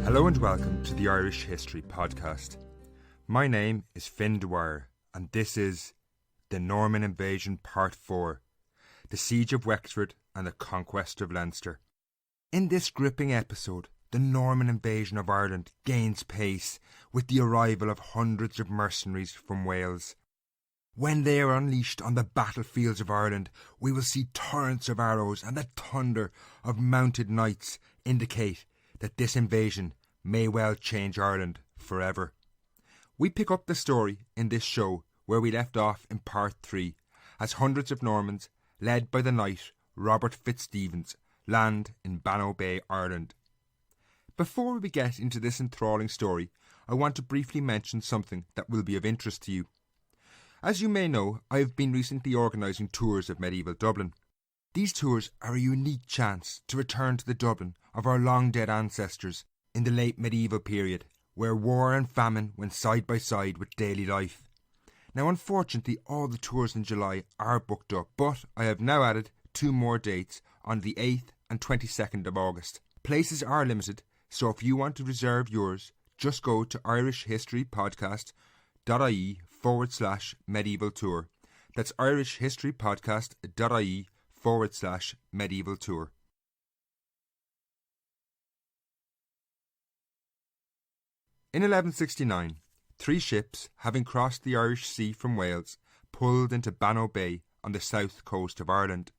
Hello and welcome to the Irish History Podcast. My name is Finn Dwyer and this is The Norman Invasion Part 4, The Siege of Wexford and the Conquest of Leinster. In this gripping episode, the Norman invasion of Ireland gains pace with the arrival of hundreds of mercenaries from Wales. When they are unleashed on the battlefields of Ireland, we will see torrents of arrows and the thunder of mounted knights indicate that this invasion may well change Ireland forever. We pick up the story in this show where we left off in Part 3, as hundreds of Normans, led by the knight Robert FitzStephen, land in Bannow Bay, Ireland. Before we get into this enthralling story, I want to briefly mention something that will be of interest to you. As you may know, I have been recently organising tours of medieval Dublin. These tours are a unique chance to return to the Dublin of our long-dead ancestors in the late medieval period, where war and famine went side by side with daily life. Now, unfortunately, all the tours in July are booked up, but I have now added 2 more dates on the 8th and 22nd of August. Places are limited, so if you want to reserve yours, just go to irishhistorypodcast.ie/medieval tour. That's irishhistorypodcast.ie/medieval tour. In 1169, 3 ships, having crossed the Irish Sea from Wales, pulled into Bannow Bay on the south coast of Ireland.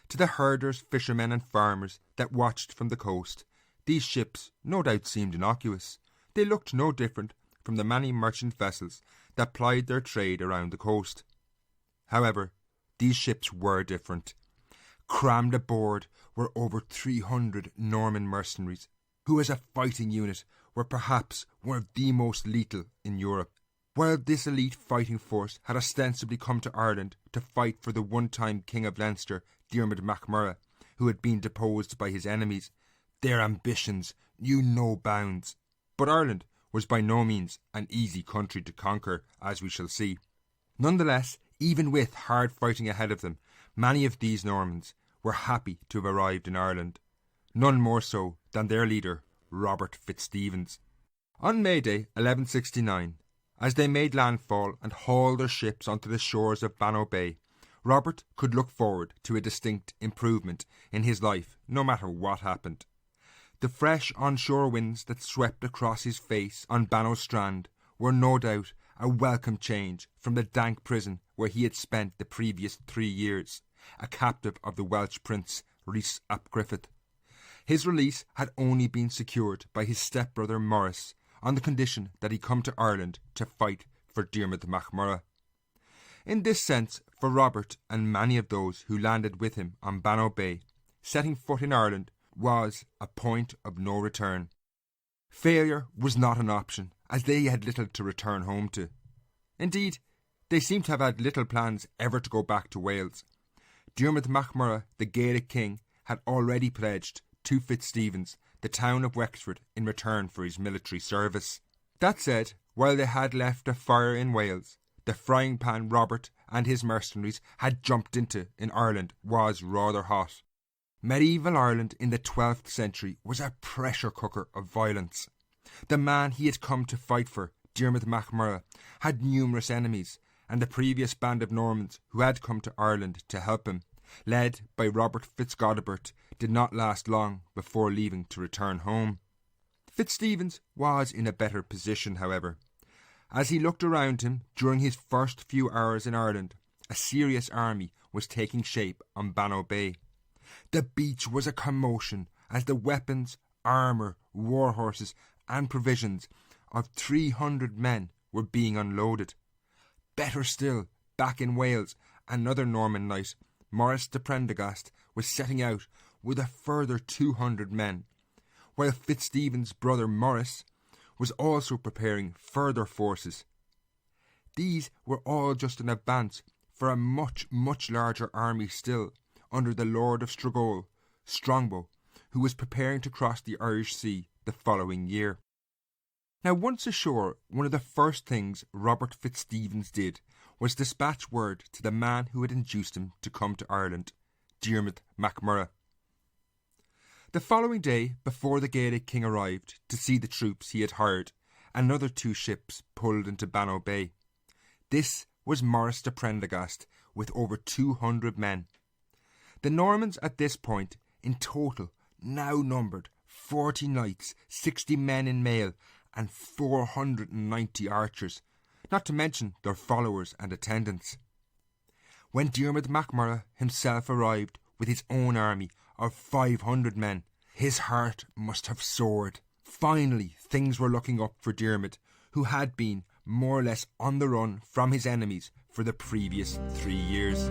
To the herders, fishermen and farmers that watched from the coast, these ships no doubt seemed innocuous. They looked no different from the many merchant vessels that plied their trade around the coast. However, these ships were different. Crammed aboard were over 300 Norman mercenaries, who as a fighting unit were perhaps one of the most lethal in Europe. While this elite fighting force had ostensibly come to Ireland to fight for the one-time King of Leinster, Diarmait McMurrough, who had been deposed by his enemies, their ambitions knew no bounds. But Ireland was by no means an easy country to conquer, as we shall see. Nonetheless, even with hard fighting ahead of them, many of these Normans were happy to have arrived in Ireland, none more so than their leader, Robert FitzStephen. On May Day 1169, as they made landfall and hauled their ships onto the shores of Bannow Bay, Robert could look forward to a distinct improvement in his life, no matter what happened. The fresh onshore winds that swept across his face on Bannow Strand were no doubt a welcome change from the dank prison where he had spent the previous 3 years, a captive of the Welsh prince Rhys ap Griffith. His release had only been secured by his stepbrother Maurice on the condition that he come to Ireland to fight for Diarmait McMurrough. In this sense, for Robert and many of those who landed with him on Bannow Bay, setting foot in Ireland was a point of no return. Failure was not an option, as they had little to return home to. Indeed, they seemed to have had little plans ever to go back to Wales. Diarmait McMurrough, the Gaelic king, had already pledged to FitzStephen the town of Wexford in return for his military service. That said, while they had left a fire in Wales, the frying pan Robert and his mercenaries had jumped into in Ireland was rather hot. Medieval Ireland in the 12th century was a pressure cooker of violence. The man he had come to fight for, Diarmait McMurrough, had numerous enemies, and the previous band of Normans who had come to Ireland to help him, led by Robert Fitzgodebert, did not last long before leaving to return home. FitzStephen was in a better position, however. As he looked around him during his first few hours in Ireland, a serious army was taking shape on Bannow Bay. The beach was a commotion as the weapons, armour, war horses and provisions of 300 men were being unloaded. Better still, back in Wales, another Norman knight, Maurice de Prendergast, was setting out with a further 200 men, while FitzStephen's brother Maurice was also preparing further forces. These were all just in advance for a much, much larger army still, under the Lord of Strigol, Strongbow, who was preparing to cross the Irish Sea the following year. Now, once ashore, one of the first things Robert FitzStephen did was dispatch word to the man who had induced him to come to Ireland, Diarmait McMurrough. The following day, before the Gaelic king arrived to see the troops he had hired, another 2 ships pulled into Bannow Bay. This was Maurice de Prendergast with over 200 men. The Normans at this point, in total, now numbered 40 knights, 60 men in mail, and 490 archers, not to mention their followers and attendants. When Diarmait McMurrough himself arrived with his own army of 500 men, his heart must have soared. Finally, things were looking up for Diarmait, who had been more or less on the run from his enemies for the previous 3 years.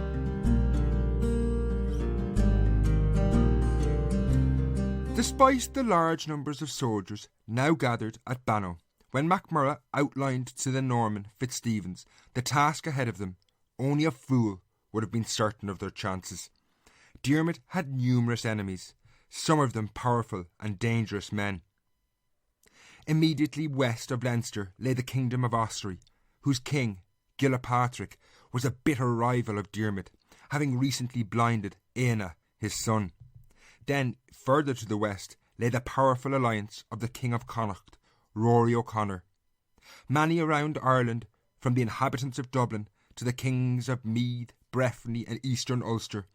Despite the large numbers of soldiers now gathered at Bannow, when McMurrough outlined to the Norman FitzStephen the task ahead of them, only a fool would have been certain of their chances. Diarmait had numerous enemies, some of them powerful and dangerous men. Immediately west of Leinster lay the kingdom of Ossory, whose king, Gilpatrick, was a bitter rival of Diarmait, having recently blinded Éanna, his son. Then, further to the west, lay the powerful alliance of the King of Connacht, Rory O'Connor. Many around Ireland, from the inhabitants of Dublin to the kings of Meath, Breffni and Eastern Ulster,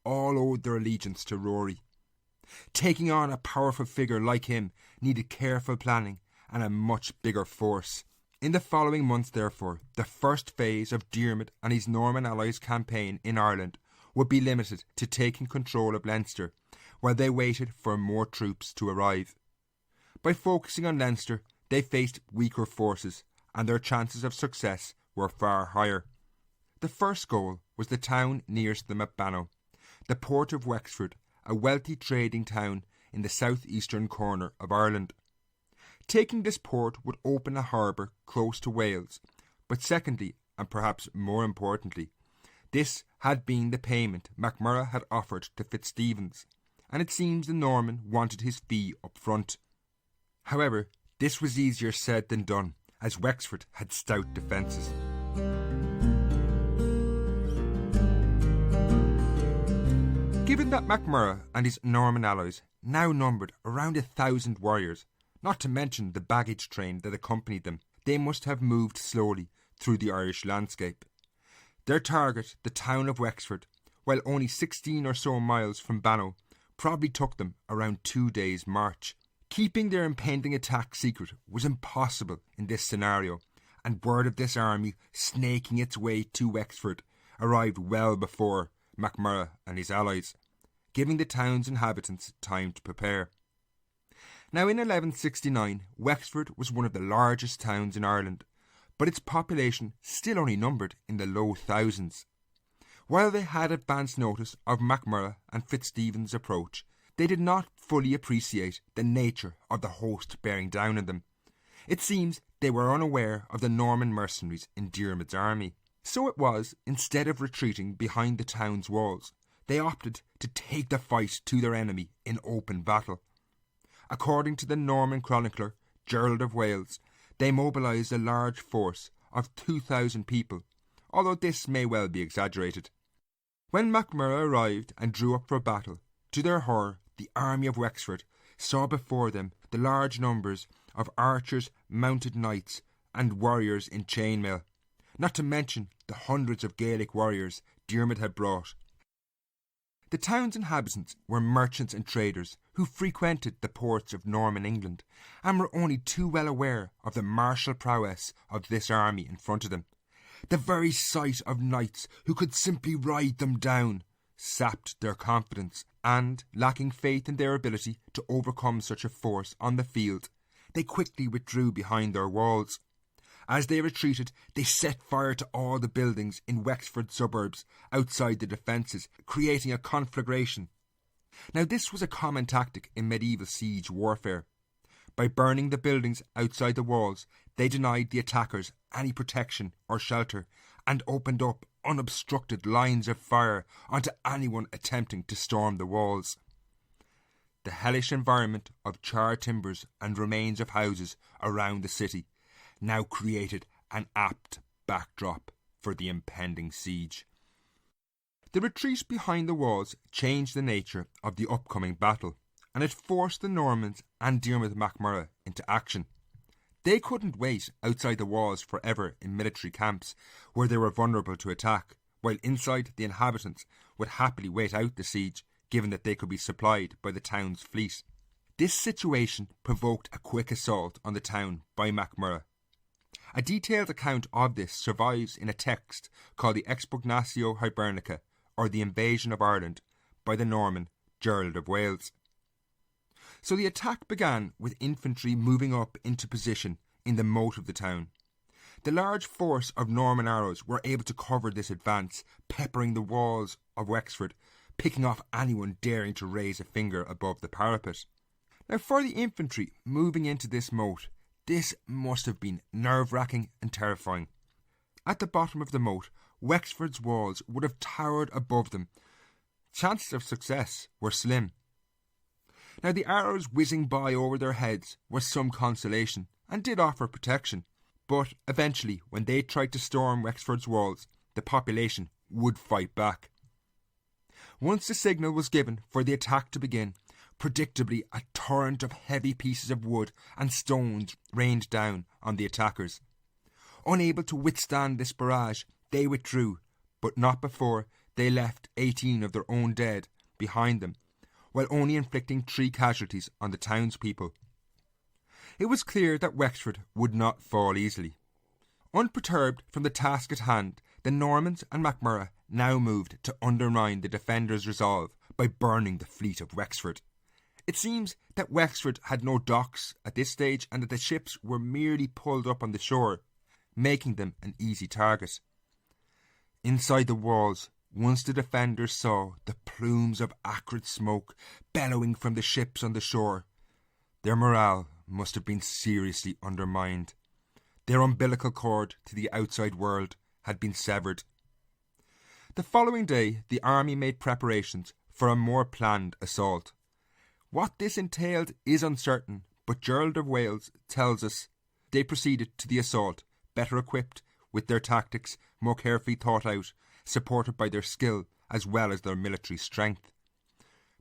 all owed their allegiance to Rory. Taking on a powerful figure like him needed careful planning and a much bigger force. In the following months, therefore, the first phase of Diarmait and his Norman allies' campaign in Ireland would be limited to taking control of Leinster, while they waited for more troops to arrive. By focusing on Leinster, they faced weaker forces, and their chances of success were far higher. The first goal was the town nearest them at Bannow, the port of Wexford, a wealthy trading town in the southeastern corner of Ireland. Taking this port would open a harbour close to Wales, but secondly, and perhaps more importantly, this had been the payment McMurrough had offered to FitzStephen, and it seems the Norman wanted his fee up front. However, this was easier said than done, as Wexford had stout defences. Given that McMurrough and his Norman allies now numbered around 1,000 warriors, not to mention the baggage train that accompanied them, they must have moved slowly through the Irish landscape. Their target, the town of Wexford, while only 16 or so miles from Bannow, probably took them around 2 days' march. Keeping their impending attack secret was impossible in this scenario, and word of this army snaking its way to Wexford arrived well before McMurrough and his allies, giving the town's inhabitants time to prepare. Now in 1169, Wexford was one of the largest towns in Ireland, but its population still only numbered in the low thousands. While they had advance notice of McMurrough and FitzStephen's approach, they did not fully appreciate the nature of the host bearing down on them. It seems they were unaware of the Norman mercenaries in Diarmait's army. So it was, instead of retreating behind the town's walls, they opted to take the fight to their enemy in open battle. According to the Norman chronicler Gerald of Wales, they mobilised a large force of 2,000 people, although this may well be exaggerated. When McMurrough arrived and drew up for battle, to their horror, the army of Wexford saw before them the large numbers of archers, mounted knights, and warriors in chainmail, not to mention the hundreds of Gaelic warriors Diarmait had brought. The town's inhabitants were merchants and traders who frequented the ports of Norman England and were only too well aware of the martial prowess of this army in front of them. The very sight of knights who could simply ride them down sapped their confidence, and, lacking faith in their ability to overcome such a force on the field, they quickly withdrew behind their walls. As they retreated, they set fire to all the buildings in Wexford suburbs outside the defences, creating a conflagration. Now this was a common tactic in medieval siege warfare. By burning the buildings outside the walls, they denied the attackers any protection or shelter and opened up unobstructed lines of fire onto anyone attempting to storm the walls. The hellish environment of charred timbers and remains of houses around the city now created an apt backdrop for the impending siege. The retreat behind the walls changed the nature of the upcoming battle, and it forced the Normans and Diarmait McMurrough into action. They couldn't wait outside the walls forever in military camps where they were vulnerable to attack, while inside the inhabitants would happily wait out the siege, given that they could be supplied by the town's fleet. This situation provoked a quick assault on the town by McMurrough. A detailed account of this survives in a text called the Expugnatio Hibernica, or the Invasion of Ireland, by the Norman Gerald of Wales. So the attack began with infantry moving up into position in the moat of the town. The large force of Norman arrows were able to cover this advance, peppering the walls of Wexford, picking off anyone daring to raise a finger above the parapet. Now, for the infantry moving into this moat, this must have been nerve-wracking and terrifying. At the bottom of the moat, Wexford's walls would have towered above them. Chances of success were slim. Now, the arrows whizzing by over their heads was some consolation and did offer protection. But eventually, when they tried to storm Wexford's walls, the population would fight back. Once the signal was given for the attack to begin, predictably a torrent of heavy pieces of wood and stones rained down on the attackers. Unable to withstand this barrage, they withdrew, but not before they left 18 of their own dead behind them, while only inflicting 3 casualties on the townspeople. It was clear that Wexford would not fall easily. Unperturbed from the task at hand, the Normans and McMurrough now moved to undermine the defenders' resolve by burning the fleet of Wexford. It seems that Wexford had no docks at this stage and that the ships were merely pulled up on the shore, making them an easy target. Inside the walls, once the defenders saw the plumes of acrid smoke bellowing from the ships on the shore, their morale must have been seriously undermined. Their umbilical cord to the outside world had been severed. The following day, the army made preparations for a more planned assault. What this entailed is uncertain, but Gerald of Wales tells us they proceeded to the assault, better equipped, with their tactics more carefully thought out, supported by their skill as well as their military strength.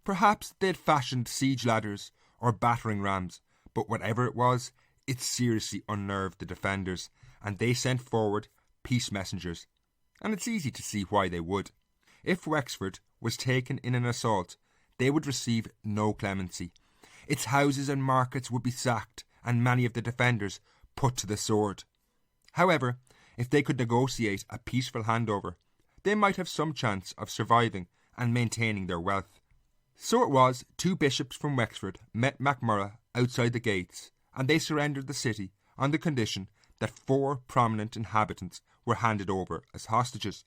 Perhaps they had fashioned siege ladders or battering rams, but whatever it was, it seriously unnerved the defenders, and they sent forward peace messengers. And it's easy to see why they would. If Wexford was taken in an assault, they would receive no clemency. Its houses and markets would be sacked, and many of the defenders put to the sword. However, if they could negotiate a peaceful handover, they might have some chance of surviving and maintaining their wealth. So it was 2 bishops from Wexford met McMurrough outside the gates, and they surrendered the city on the condition that 4 prominent inhabitants were handed over as hostages.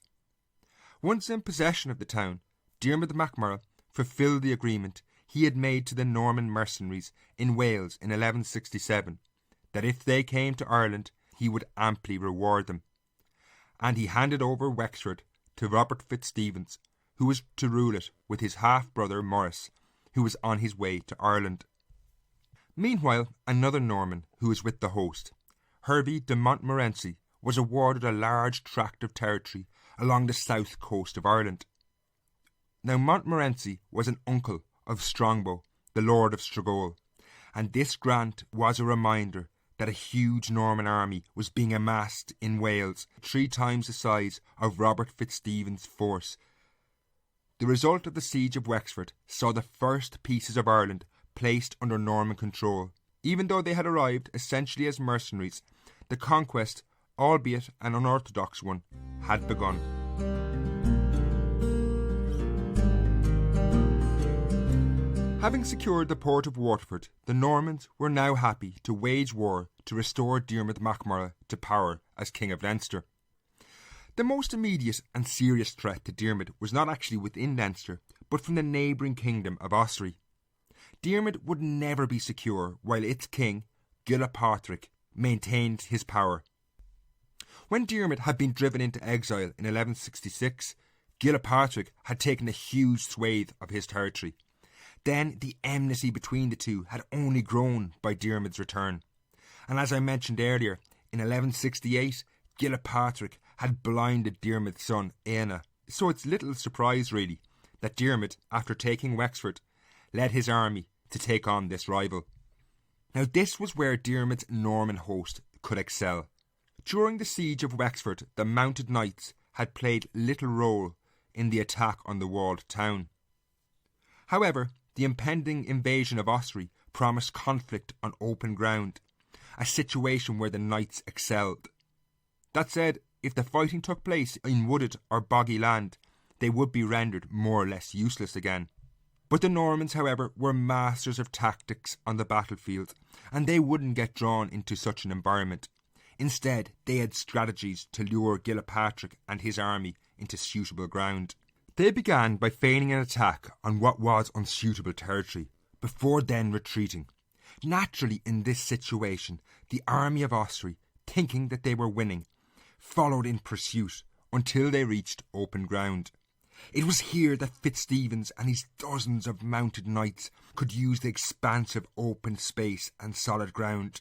Once in possession of the town, Diarmait McMurrough fulfilled the agreement he had made to the Norman mercenaries in Wales in 1167, that if they came to Ireland, he would amply reward them. And he handed over Wexford to Robert FitzStephen, who was to rule it with his half-brother Maurice, who was on his way to Ireland. Meanwhile, another Norman who was with the host, Hervey de Montmorency, was awarded a large tract of territory along the south coast of Ireland. Now Montmorency was an uncle of Strongbow, the Lord of Strigol, and this grant was a reminder that a huge Norman army was being amassed in Wales, 3 times the size of Robert FitzStephen's force. The result of the siege of Wexford saw the first pieces of Ireland placed under Norman control. Even though they had arrived essentially as mercenaries, the conquest, albeit an unorthodox one, had begun. Having secured the port of Waterford, the Normans were now happy to wage war to restore Diarmait McMurrough to power as King of Leinster. The most immediate and serious threat to Diarmait was not actually within Leinster, but from the neighbouring kingdom of Ossory. Diarmait would never be secure while its king, Gilpatrick, maintained his power. When Diarmait had been driven into exile in 1166, Gilpatrick had taken a huge swathe of his territory. Then the enmity between the two had only grown by Diarmait's return. And as I mentioned earlier, in 1168, Gilpatrick had blinded Diarmait's son Éanna. So it's little surprise really that Diarmait, after taking Wexford, led his army to take on this rival. Now this was where Diarmait's Norman host could excel. During the siege of Wexford, the mounted knights had played little role in the attack on the walled town. However, the impending invasion of Ossory promised conflict on open ground, a situation where the knights excelled. That said, if the fighting took place in wooded or boggy land, they would be rendered more or less useless again. But the Normans, however, were masters of tactics on the battlefield, and they wouldn't get drawn into such an environment. Instead, they had strategies to lure Gilpatrick and his army into suitable ground. They began by feigning an attack on what was unsuitable territory, before then retreating. Naturally, in this situation, the army of Ossory, thinking that they were winning, followed in pursuit until they reached open ground. It was here that FitzStephen and his dozens of mounted knights could use the expansive open space and solid ground.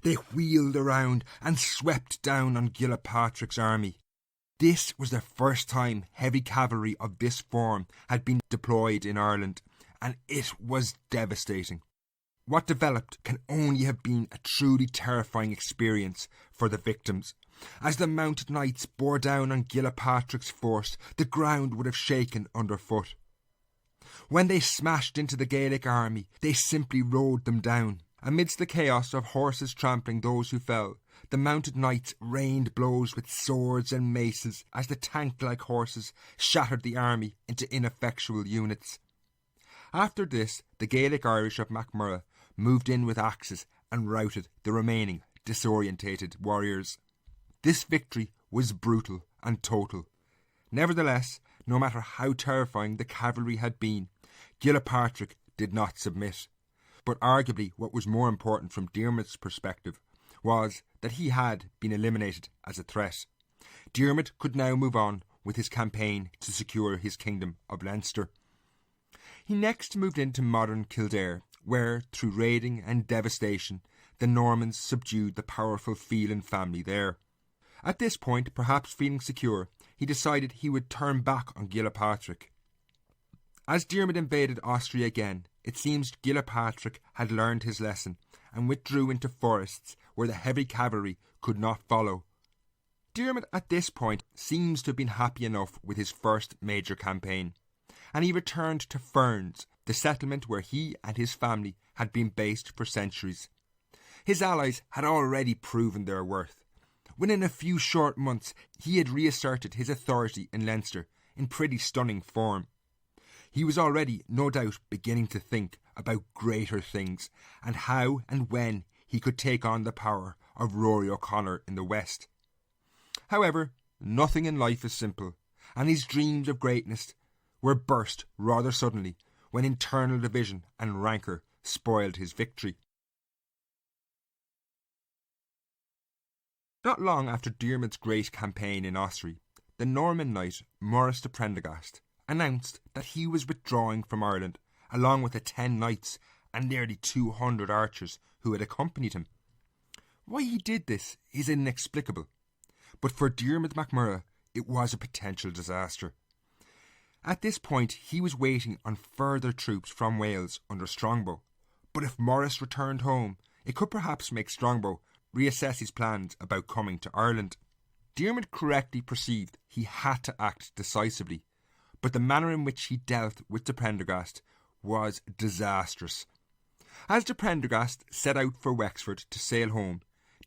They wheeled around and swept down on Gilpatrick's army. This was the first time heavy cavalry of this form had been deployed in Ireland, and it was devastating. What developed can only have been a truly terrifying experience for the victims. As the mounted knights bore down on Gilpatrick's force, the ground would have shaken underfoot. When they smashed into the Gaelic army, they simply rode them down. Amidst the chaos of horses trampling those who fell, the mounted knights rained blows with swords and maces as the tank-like horses shattered the army into ineffectual units. After this, the Gaelic Irish of McMurrough moved in with axes and routed the remaining disorientated warriors. This victory was brutal and total. Nevertheless, no matter how terrifying the cavalry had been, Gilpatrick did not submit. But arguably what was more important from Diarmait's perspective was that he had been eliminated as a threat. Diarmait could now move on with his campaign to secure his kingdom of Leinster. He next moved into modern Kildare, where, through raiding and devastation, the Normans subdued the powerful Phelan family there. At this point, perhaps feeling secure, he decided he would turn back on Gilpatrick. As Diarmait invaded Ossory again, it seems Gilpatrick had learned his lesson and withdrew into forests where the heavy cavalry could not follow. Diarmait at this point seems to have been happy enough with his first major campaign, and he returned to Ferns, the settlement where he and his family had been based for centuries. His allies had already proven their worth. Within a few short months, he had reasserted his authority in Leinster in pretty stunning form. He was already, no doubt, beginning to think about greater things and how and when he could take on the power of Rory O'Connor in the west. However, nothing in life is simple, and his dreams of greatness were burst rather suddenly when internal division and rancour spoiled his victory. Not long after Diarmait's great campaign in Ossory, the Norman knight Maurice de Prendergast announced that he was withdrawing from Ireland, along with the 10 knights and nearly 200 archers who had accompanied him. Why he did this is inexplicable, but for Diarmait McMurrough it was a potential disaster. At this point he was waiting on further troops from Wales under Strongbow, but if Maurice returned home, it could perhaps make Strongbow reassess his plans about coming to Ireland. Diarmait correctly perceived he had to act decisively, but the manner in which he dealt with de Prendergast was disastrous. As de Prendergast set out for Wexford to sail home,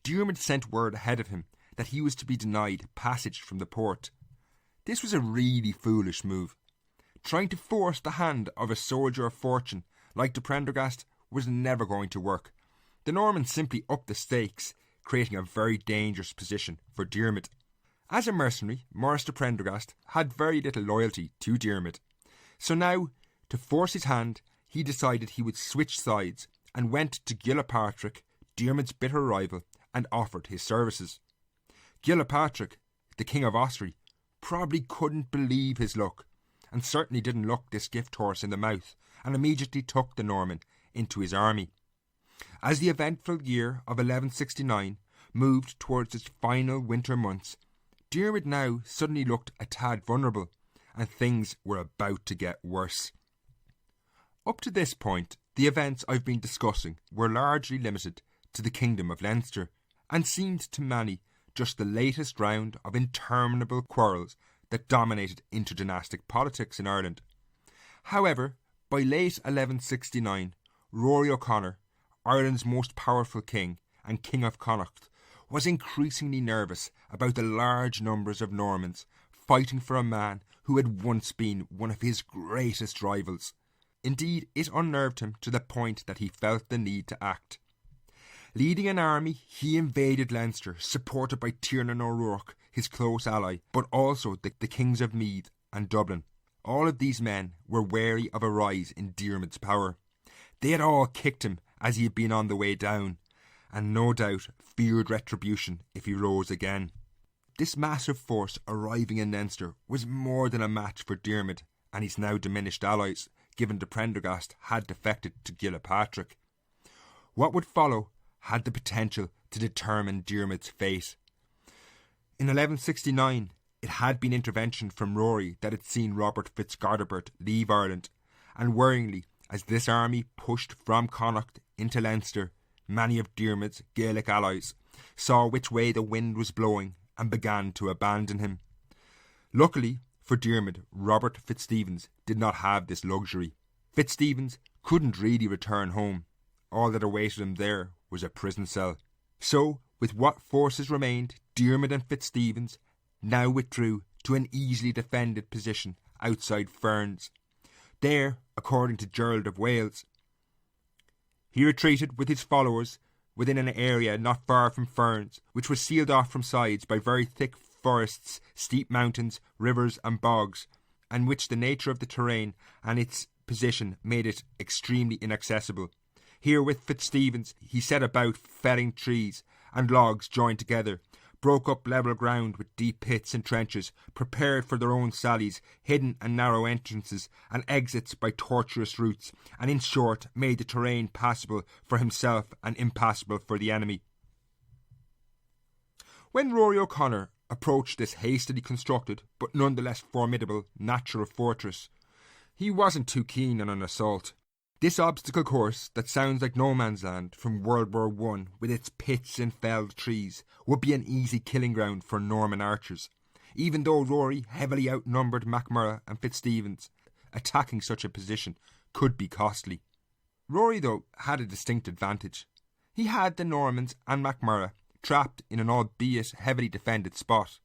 Diarmait sent word ahead of him that he was to be denied passage from the port. This was a really foolish move. Trying to force the hand of a soldier of fortune like de Prendergast was never going to work. The Normans simply upped the stakes, creating a very dangerous position for Diarmait. As a mercenary, Maurice de Prendergast had very little loyalty to Diarmait. So now, to force his hand, he decided he would switch sides and went to Gilpatrick, Diarmait's bitter rival, and offered his services. Gilpatrick, the King of Ossory, probably couldn't believe his luck, and certainly didn't look this gift horse in the mouth, and immediately took the Norman into his army. As the eventful year of 1169 moved towards its final winter months, Diarmait now suddenly looked a tad vulnerable, and things were about to get worse. Up to this point, the events I've been discussing were largely limited to the Kingdom of Leinster, and seemed to many just the latest round of interminable quarrels that dominated interdynastic politics in Ireland. However, by late 1169, Rory O'Connor, Ireland's most powerful king and King of Connacht, was increasingly nervous about the large numbers of Normans fighting for a man who had once been one of his greatest rivals. Indeed, it unnerved him to the point that he felt the need to act. Leading an army, he invaded Leinster, supported by Tiernan O'Rourke, his close ally, but also the kings of Meath and Dublin. All of these men were wary of a rise in Diarmaid's power. They had all kicked him as he had been on the way down, and no doubt feared retribution if he rose again. This massive force arriving in Leinster was more than a match for Diarmaid and his now diminished allies, given the Prendergast had defected to Gilpatrick. What would follow had the potential to determine Diarmaid's fate. In 1169, it had been intervention from Rory that had seen Robert Fitzgodebert leave Ireland, and worryingly, as this army pushed from Connacht into Leinster, many of Diarmaid's Gaelic allies saw which way the wind was blowing and began to abandon him. Luckily for Diarmaid, Robert FitzStephen did not have this luxury. FitzStephen couldn't really return home. All that awaited him there was a prison cell. So, with what forces remained, Diarmaid and FitzStephen now withdrew to an easily defended position outside Ferns. There, according to Gerald of Wales, he retreated with his followers within an area not far from Ferns, which was sealed off from sides by very thick forests, steep mountains, rivers and bogs, and which the nature of the terrain and its position made it extremely inaccessible. Here with FitzStephen he set about felling trees and logs joined together, broke up level ground with deep pits and trenches, prepared for their own sallies, hidden and narrow entrances and exits by tortuous routes, and in short made the terrain passable for himself and impassable for the enemy. When Rory O'Connor approached this hastily constructed but nonetheless formidable natural fortress, he wasn't too keen on an assault. This obstacle course that sounds like no man's land from World War I, with its pits and felled trees, would be an easy killing ground for Norman archers. Even though Rory heavily outnumbered McMurrough and FitzStephen, attacking such a position could be costly. Rory, though, had a distinct advantage. He had the Normans and McMurrough trapped in an albeit heavily defended spot,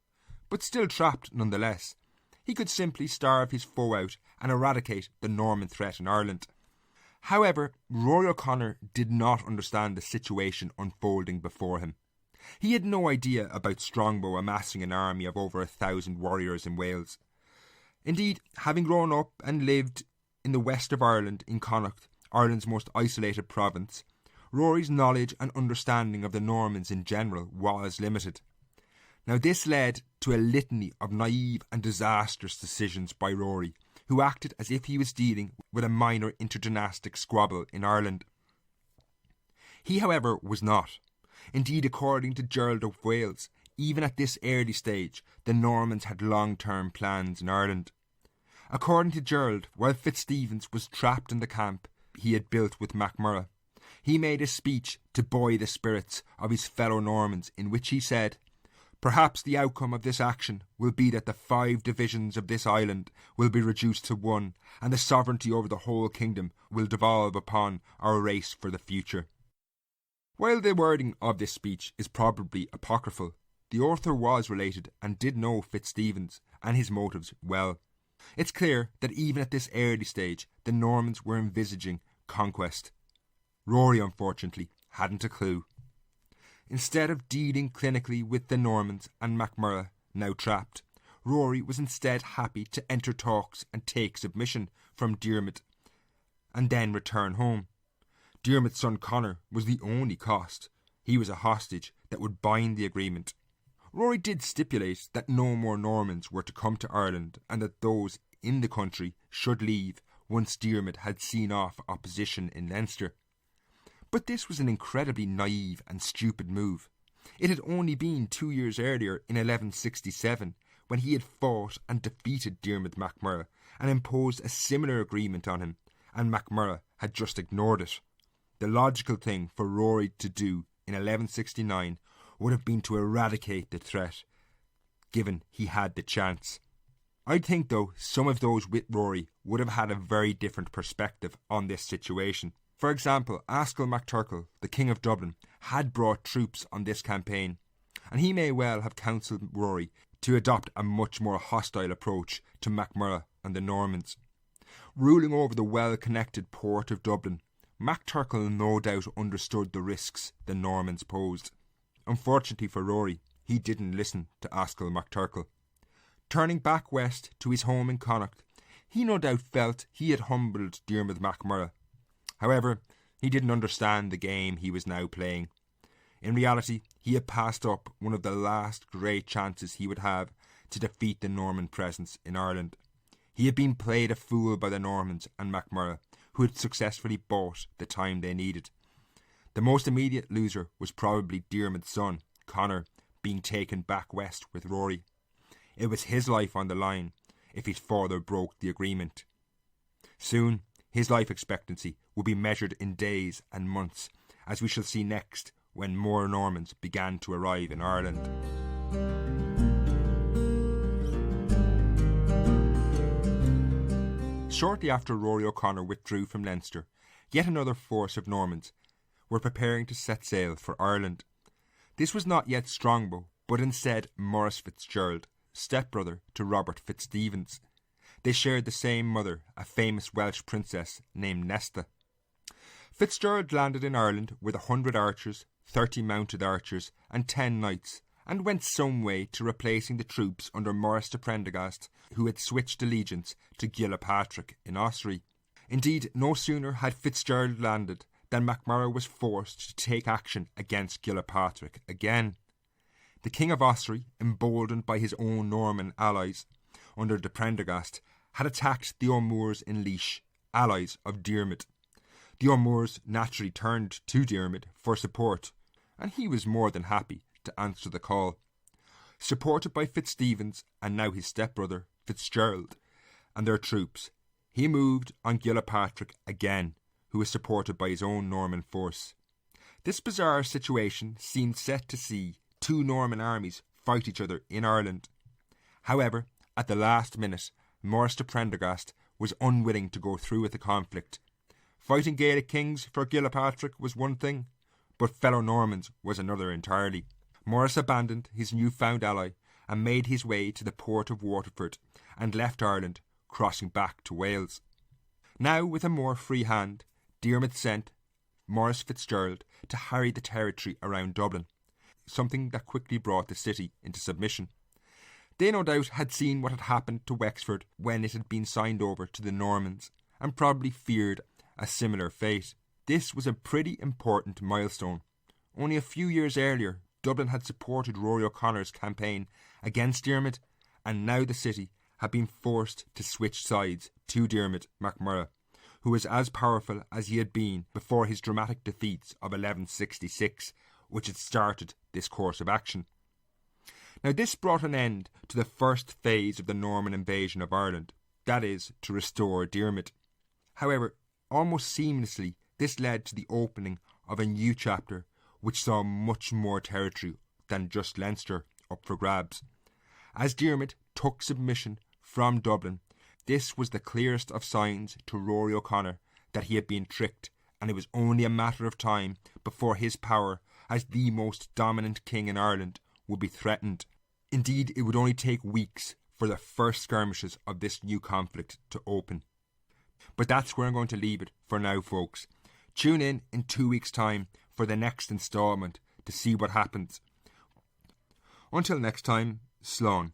but still trapped nonetheless. He could simply starve his foe out and eradicate the Norman threat in Ireland. However, Rory O'Connor did not understand the situation unfolding before him. He had no idea about Strongbow amassing an army of over 1,000 warriors in Wales. Indeed, having grown up and lived in the west of Ireland in Connacht, Ireland's most isolated province, Rory's knowledge and understanding of the Normans in general was limited. Now this led to a litany of naive and disastrous decisions by Rory, who acted as if he was dealing with a minor interdynastic squabble in Ireland. He, however, was not. Indeed, according to Gerald of Wales, even at this early stage, the Normans had long-term plans in Ireland. According to Gerald, while FitzStephen was trapped in the camp he had built with McMurrough, he made a speech to buoy the spirits of his fellow Normans, in which he said, "Perhaps the outcome of this action will be that the 5 divisions of this island will be reduced to 1, and the sovereignty over the whole kingdom will devolve upon our race for the future." While the wording of this speech is probably apocryphal, the author was related and did know FitzStephen and his motives well. It's clear that even at this early stage, the Normans were envisaging conquest. Rory, unfortunately, hadn't a clue. Instead of dealing clinically with the Normans and McMurrough, now trapped, Rory was instead happy to enter talks and take submission from Diarmaid, and then return home. Diarmaid's son Conor was the only cost. He was a hostage that would bind the agreement. Rory did stipulate that no more Normans were to come to Ireland, and that those in the country should leave once Diarmaid had seen off opposition in Leinster. But this was an incredibly naive and stupid move. It had only been 2 years earlier, in 1167, when he had fought and defeated Diarmaid McMurrough and imposed a similar agreement on him, and McMurrough had just ignored it. The logical thing for Rory to do in 1169 would have been to eradicate the threat, given he had the chance. I think, though, some of those with Rory would have had a very different perspective on this situation. For example, Askill MacTurkle, the King of Dublin, had brought troops on this campaign, and he may well have counselled Rory to adopt a much more hostile approach to McMurrough and the Normans. Ruling over the well-connected port of Dublin, MacTurkle no doubt understood the risks the Normans posed. Unfortunately for Rory, he didn't listen to Askill MacTurkle. Turning back west to his home in Connacht, he no doubt felt he had humbled Diarmait McMurrough. However, he didn't understand the game he was now playing. In reality, he had passed up one of the last great chances he would have to defeat the Norman presence in Ireland. He had been played a fool by the Normans and McMurrough, who had successfully bought the time they needed. The most immediate loser was probably Diarmait's son, Conor, being taken back west with Rory. It was his life on the line if his father broke the agreement. Soon, his life expectancy would be measured in days and months, as we shall see next when more Normans began to arrive in Ireland. Shortly after Rory O'Connor withdrew from Leinster, yet another force of Normans were preparing to set sail for Ireland. This was not yet Strongbow, but instead Maurice Fitzgerald, stepbrother to Robert FitzStephen. They shared the same mother, a famous Welsh princess named Nesta. Fitzgerald landed in Ireland with 100 archers, 30 mounted archers and 10 knights, and went some way to replacing the troops under Maurice de Prendergast, who had switched allegiance to Gilpatrick in Ossory. Indeed, no sooner had Fitzgerald landed than McMurrough was forced to take action against Gilpatrick again. The King of Ossory, emboldened by his own Norman allies under de Prendergast, had attacked the O'Moores in Laois, allies of Diarmait. The O'Moores naturally turned to Diarmait for support, and he was more than happy to answer the call. Supported by FitzStephen and now his stepbrother Fitzgerald and their troops, he moved on Gilpatrick again, who was supported by his own Norman force. This bizarre situation seemed set to see two Norman armies fight each other in Ireland. However, at the last minute, Maurice de Prendergast was unwilling to go through with the conflict. Fighting Gaelic kings for Gilpatrick was one thing, but fellow Normans was another entirely. Maurice abandoned his newfound ally and made his way to the port of Waterford and left Ireland, crossing back to Wales. Now, with a more free hand, Diarmait sent Maurice Fitzgerald to harry the territory around Dublin, something that quickly brought the city into submission. They no doubt had seen what had happened to Wexford when it had been signed over to the Normans, and probably feared a similar fate. This was a pretty important milestone. Only a few years earlier, Dublin had supported Rory O'Connor's campaign against Diarmait, and now the city had been forced to switch sides to Diarmait McMurrough, who was as powerful as he had been before his dramatic defeats of 1166, which had started this course of action. Now this brought an end to the first phase of the Norman invasion of Ireland, that is, to restore Diarmait. However, almost seamlessly, this led to the opening of a new chapter which saw much more territory than just Leinster up for grabs. As Diarmait took submission from Dublin, this was the clearest of signs to Rory O'Connor that he had been tricked, and it was only a matter of time before his power as the most dominant king in Ireland would be threatened. Indeed, it would only take weeks for the first skirmishes of this new conflict to open. But that's where I'm going to leave it for now, folks. Tune in 2 weeks' time for the next instalment to see what happens. Until next time, slán.